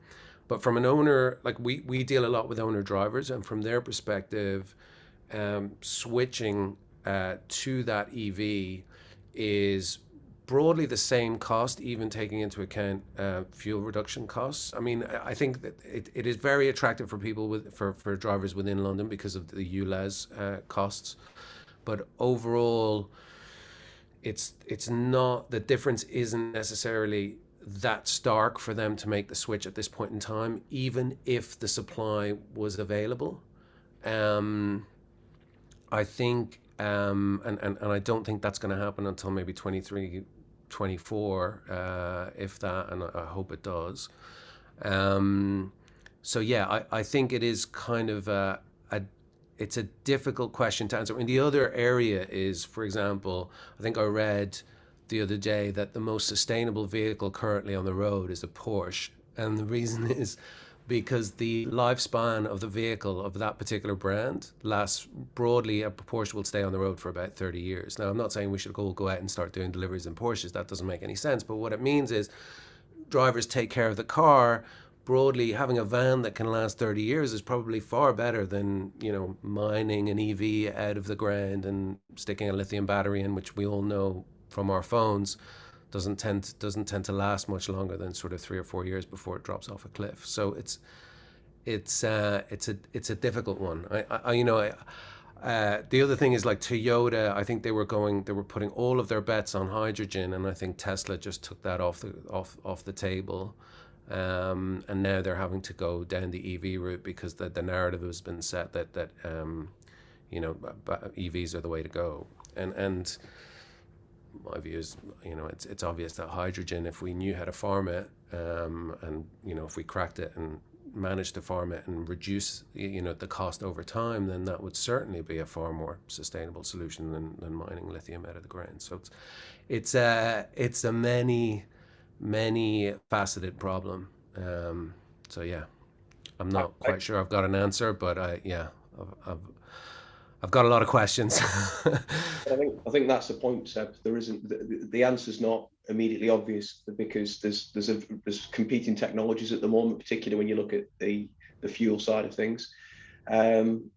But from an owner, like we deal a lot with owner drivers, and from their perspective, switching to that EV is broadly the same cost, even taking into account fuel reduction costs. I mean, I think that it is very attractive for people for drivers within London because of the ULEZ costs. But overall, it's not, the difference isn't necessarily that stark for them to make the switch at this point in time, even if the supply was available. I think, and I don't think that's going to happen until maybe 23, 24, if that, and I hope it does. So yeah, I think it is kind of it's a difficult question to answer. And the other area is, for example, I think I read the other day that the most sustainable vehicle currently on the road is a Porsche. And the reason is because the lifespan of the vehicle of that particular brand lasts broadly, a Porsche will stay on the road for about 30 years. Now, I'm not saying we should go out and start doing deliveries in Porsches. That doesn't make any sense. But what it means is drivers take care of the car. Broadly, having a van that can last 30 years is probably far better than, mining an EV out of the ground and sticking a lithium battery in, which we all know from our phones doesn't tend to last much longer than sort of 3 or 4 years before it drops off a cliff. So it's a difficult one. The other thing is, like, Toyota, I think they were putting all of their bets on hydrogen, and I think Tesla just took that off the table. And now they're having to go down the EV route because the narrative has been set that EVs are the way to go. And my view is, it's obvious that hydrogen, if we knew how to farm it, and if we cracked it and managed to farm it and reduce the cost over time, then that would certainly be a far more sustainable solution than mining lithium out of the ground. So it's a many faceted problem. So yeah, I'm not quite sure I've got an answer, but I've got a lot of questions. I think that's the point, Seb. There isn't the answer's not immediately obvious, because there's competing technologies at the moment, particularly when you look at the fuel side of things, and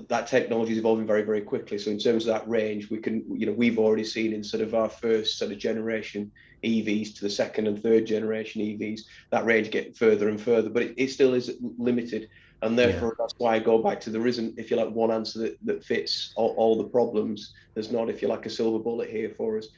that technology is evolving very, very quickly. So in terms of that range, we've already seen in sort of our first sort of generation EVs to the second and third generation EVs, that range get further and further, but it still is limited. And therefore, That's why I go back to, there isn't, if you like, one answer that fits all the problems. There's not, if you like, a silver bullet here for us.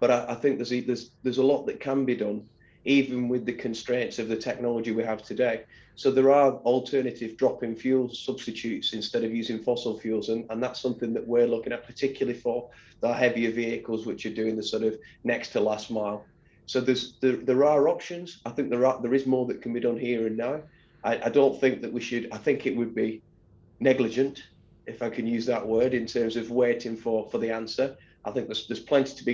But I think there's a lot that can be done, even with the constraints of the technology we have today. So there are alternative drop-in fuel substitutes instead of using fossil fuels, and that's something that we're looking at, particularly for the heavier vehicles which are doing the sort of next to last mile. So there are options. I think there is more that can be done here and now. I don't think that we should. I think it would be negligent, if I can use that word, in terms of waiting for the answer. I think there's plenty to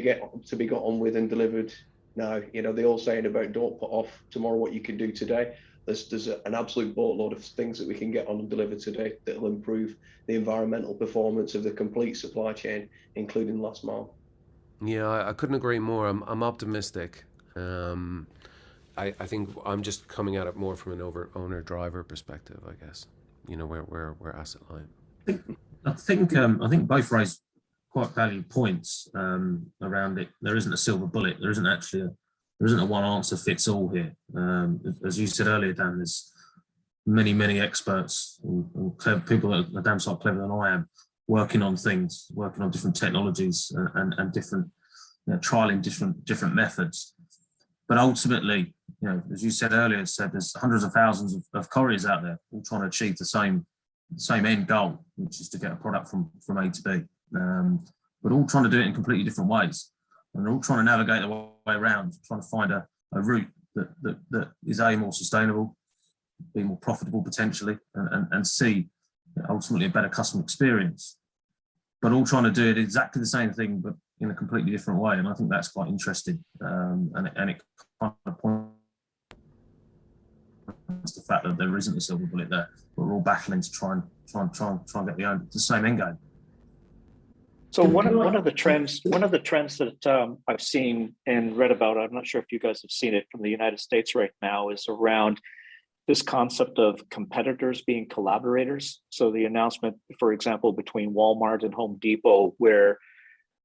be got on with and delivered now. You know, the old saying about don't put off tomorrow what you can do today. There's an absolute boatload of things that we can get on and deliver today that will improve the environmental performance of the complete supply chain, including last mile. Yeah, I couldn't agree more. I'm optimistic. I think I'm just coming at it more from an owner driver perspective, I guess. You know, we're asset light. I think both raise quite valid points around it. There isn't a silver bullet. There isn't a one answer fits all here. As you said earlier, Dan, there's many experts and clever people that are damn sight clever than I am, working on things, working on different technologies and different, trialing different methods. But ultimately, as you said earlier, there's hundreds of thousands of couriers out there all trying to achieve the same end goal, which is to get a product from A to B. But all trying to do it in completely different ways. And they're all trying to navigate their way around, trying to find a route that is more sustainable, be more profitable potentially, and see ultimately a better customer experience. But all trying to do it exactly the same thing, but in a completely different way. And I think that's quite interesting. And it kind of points to the fact that there isn't a silver bullet there. But we're all battling to try and get the same end game. So one of the trends that I've seen and read about, I'm not sure if you guys have seen it from the United States right now, is around this concept of competitors being collaborators. So the announcement, for example, between Walmart and Home Depot, where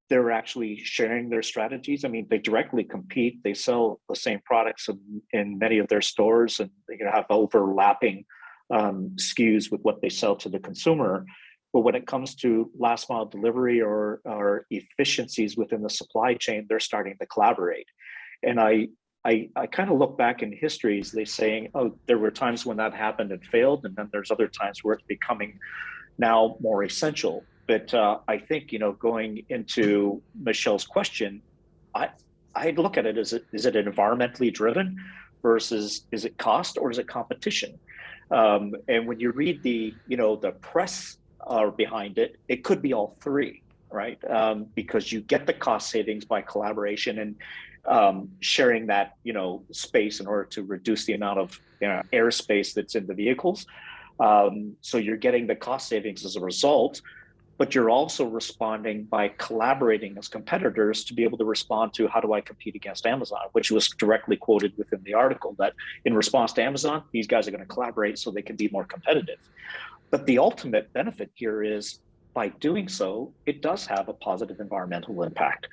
they're actually sharing their strategies. I mean, they directly compete. They sell the same products in many of their stores, and they have overlapping SKUs with what they sell to the consumer. But when it comes to last mile delivery or efficiencies within the supply chain, they're starting to collaborate. And I kind of look back in history as they saying, oh, there were times when that happened and failed, and then there's other times where it's becoming now more essential. But I think, going into Michelle's question, I'd look at it as, is it environmentally driven versus is it cost or is it competition? And when you read the press behind it, it could be all three, right? Because you get the cost savings by collaboration and sharing that, space in order to reduce the amount of airspace that's in the vehicles. So you're getting the cost savings as a result, but you're also responding by collaborating as competitors to be able to respond to how do I compete against Amazon, which was directly quoted within the article, that in response to Amazon, these guys are going to collaborate so they can be more competitive. But the ultimate benefit here is by doing so, it does have a positive environmental impact.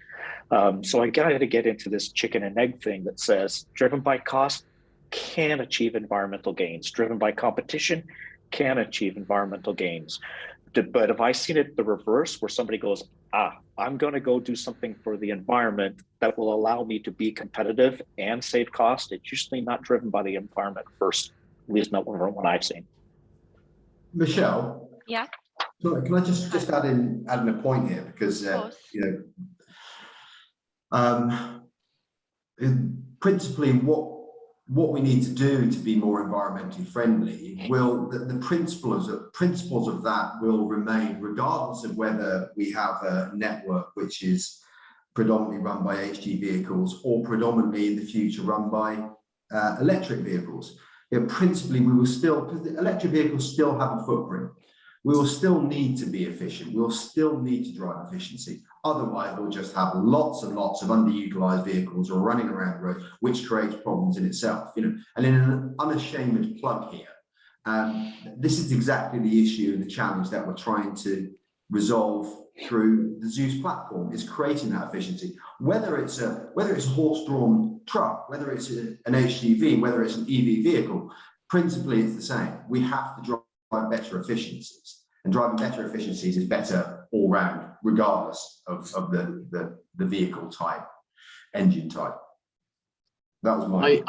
So I got to get into this chicken and egg thing that says driven by cost can achieve environmental gains, driven by competition can achieve environmental gains. But have I seen it the reverse, where somebody goes, I'm going to go do something for the environment that will allow me to be competitive and save cost? It's usually not driven by the environment first, at least not what I've seen. Michelle? Yeah. Sorry, can I just add in a point here, because principally what we need to do to be more environmentally friendly the principles of that will remain regardless of whether we have a network which is predominantly run by HG vehicles or predominantly in the future run by electric vehicles. Principally, we will still, because the electric vehicles still have a footprint, we will still need to be efficient. We will still need to drive efficiency. Otherwise, we'll just have lots and lots of underutilized vehicles or running around the road, which creates problems in itself. And in an unashamed plug here, this is exactly the issue and the challenge that we're trying to resolve through the Zeus platform, is creating that efficiency. Whether it's a horse-drawn truck, whether it's an HGV, whether it's an EV vehicle, principally it's the same. We have to drive better efficiencies, and driving better efficiencies is better all round, regardless of the vehicle type. engine type. That was my.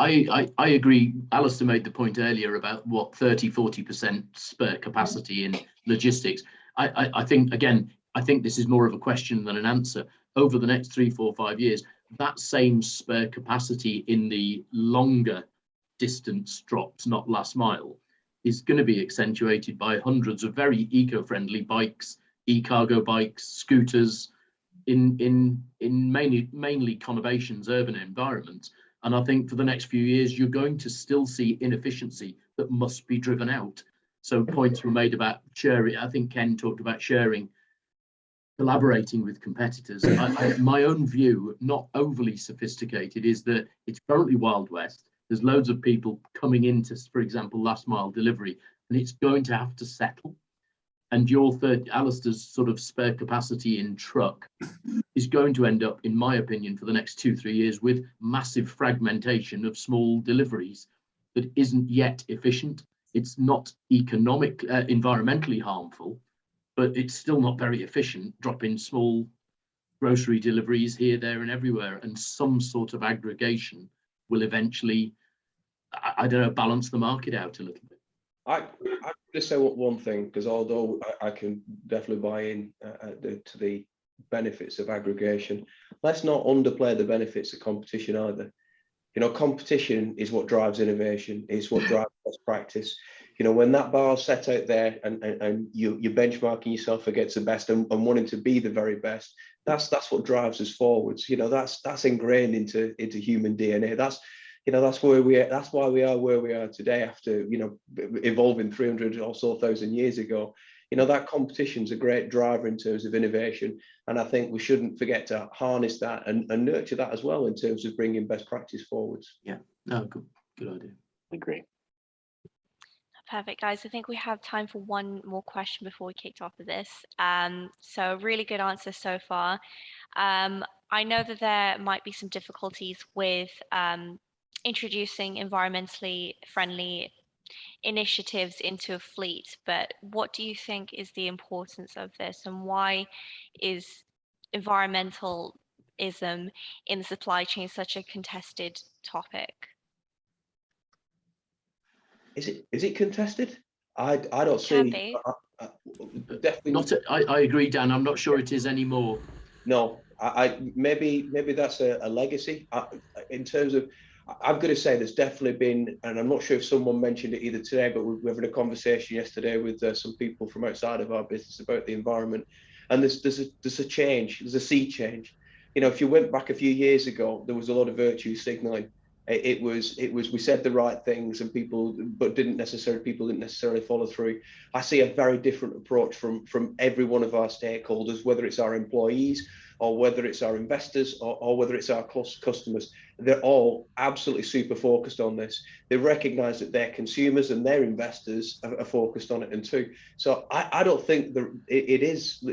I agree. Alistair made the point earlier about what 30-40% spare capacity in logistics. I think, again, I think this is more of a question than an answer. Over the next 3, 4, 5 years, that same spare capacity in the longer distance drops, not last mile, is going to be accentuated by hundreds of very eco-friendly bikes, e-cargo bikes, scooters, in mainly conurbations, urban environments. And I think for the next few years, you're going to still see inefficiency that must be driven out. So points were made about sharing. I think Ken talked about sharing, collaborating with competitors. My own view, not overly sophisticated, is that it's currently Wild West. There's loads of people coming into, for example, last mile delivery, and it's going to have to settle. And your Alistair's sort of spare capacity in truck is going to end up, in my opinion, for the next 2-3 years with massive fragmentation of small deliveries that isn't yet efficient. It's not environmentally harmful, but it's still not very efficient, dropping small grocery deliveries here, there, and everywhere. And some sort of aggregation will eventually, I don't know, balance the market out a little bit. I just say one thing, because although I can definitely buy in to the benefits of aggregation, let's not underplay the benefits of competition either. You know, competition is what drives innovation, is what drives best practice. You know, when that bar is set out there and you're benchmarking yourself against the best and wanting to be the very best, that's what drives us forwards. You know, that's ingrained into human DNA. That's where that's why we are where we are today, after, you know, evolving 300 or so thousand years ago. You know, that competition's a great driver in terms of innovation, and I think we shouldn't forget to harness that and nurture that as well in terms of bringing best practice forwards. Yeah, no, good idea. Agree. Perfect, guys. I think we have time for one more question before we kick off of this. So really good answer so far. I know that there might be some difficulties with introducing environmentally friendly initiatives into a fleet, but what do you think is the importance of this, and why is environmentalism in the supply chain such a contested topic? Is it contested? I don't see. Definitely not. I agree, Dan. I'm not sure it is anymore. No, maybe that's a legacy. In terms of, I'm going to say there's definitely been, and I'm not sure if someone mentioned it either today, but we were having a conversation yesterday with some people from outside of our business about the environment, and there's a change, there's a sea change. You know, if you went back a few years ago, there was a lot of virtue signaling. It was we said the right things and people didn't necessarily follow through. I see a very different approach from every one of our stakeholders, whether it's our employees or whether it's our investors or whether it's our customers. They're all absolutely super focused on this. They recognize that their consumers and their investors are focused on it and too. So I don't think there is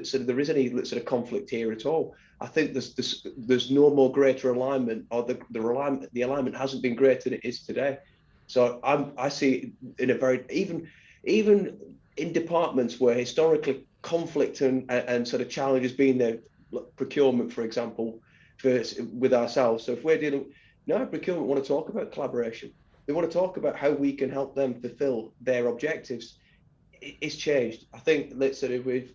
any sort of conflict here at all. I think there's no more greater alignment, or the alignment hasn't been greater than it is today. So I see in a very, even in departments where historically conflict and sort of challenges been there, procurement, for example, with ourselves. So if we're dealing, now procurement want to talk about collaboration. They want to talk about how we can help them fulfill their objectives. It's changed. I think we've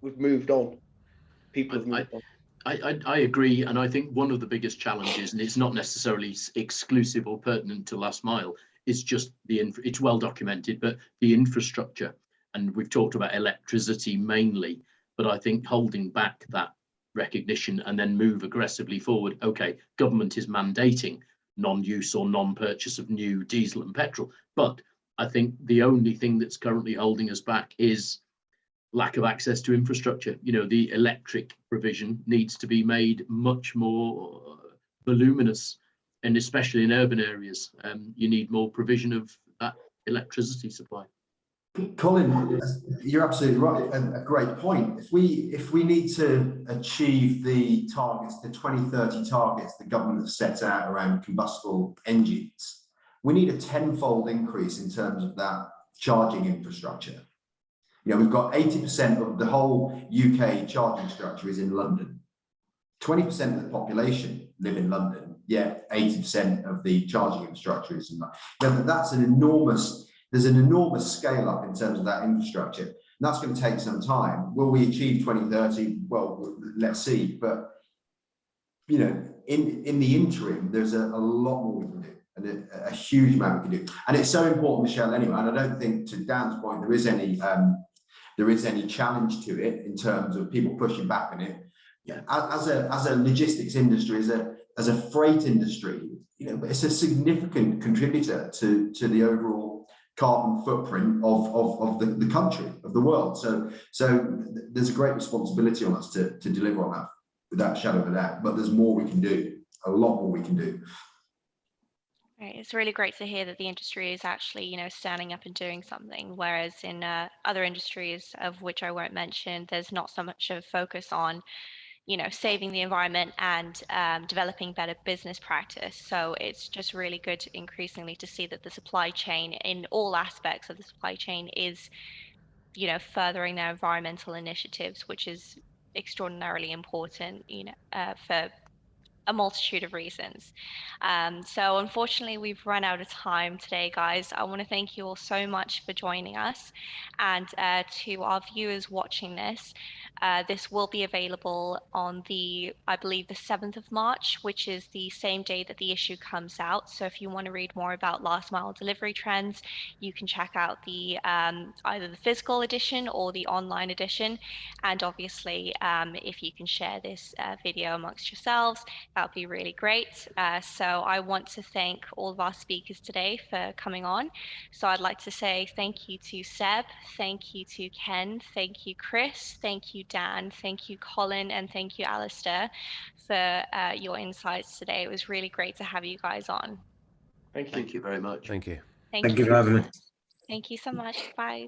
moved on. People have moved on. I agree, and I think one of the biggest challenges, and it's not necessarily exclusive or pertinent to last mile, is just it's well documented, but the infrastructure. And we've talked about electricity mainly, but I think holding back that recognition and then move aggressively forward. Okay, government is mandating non-use or non-purchase of new diesel and petrol, but I think the only thing that's currently holding us back is lack of access to infrastructure. You know, the electric provision needs to be made much more voluminous, and especially in urban areas, you need more provision of that electricity supply. Colin, you're absolutely right, and a great point. If we need to achieve the targets, the 2030 targets the government have set out around combustible engines, we need a tenfold increase in terms of that charging infrastructure. You know, we've got 80% of the whole UK charging structure is in London. 20% of the population live in London, yet 80% of the charging infrastructure is in London. That's an enormous, there's an enormous scale up in terms of that infrastructure. And that's going to take some time. Will we achieve 2030? Well, let's see. But, you know, in the interim, there's a lot more we can do, and a huge amount we can do. And it's so important, Michelle, anyway, and I don't think, to Dan's point, there is any challenge to it in terms of people pushing back on it. Yeah, as a logistics industry, as a freight industry, you know, it's a significant contributor to the overall carbon footprint of the country, of the world. So there's a great responsibility on us to deliver on that, without a shadow of a doubt. But there's more we can do, a lot more we can do. Right. It's really great to hear that the industry is actually, you know, standing up and doing something, whereas in other industries, of which I won't mention, there's not so much of a focus on, you know, saving the environment and developing better business practice. So it's just really good increasingly to see that the supply chain, in all aspects of the supply chain, is, you know, furthering their environmental initiatives, which is extraordinarily important, you know, for a multitude of reasons. So unfortunately, we've run out of time today, guys. I want to thank you all so much for joining us. And to our viewers watching this will be available on I believe, the 7th of March, which is the same day that the issue comes out. So if you want to read more about last mile delivery trends, you can check out the either the physical edition or the online edition. And obviously, if you can share this video amongst yourselves, that would be really great. So I want to thank all of our speakers today for coming on. So I'd like to say thank you to Seb, thank you to Ken, thank you Chris, thank you Dan, thank you Colin, and thank you Alistair for your insights today. It was really great to have you guys on. Thank you very much. Thank you. Thank you for having me. Thank you so much. Bye.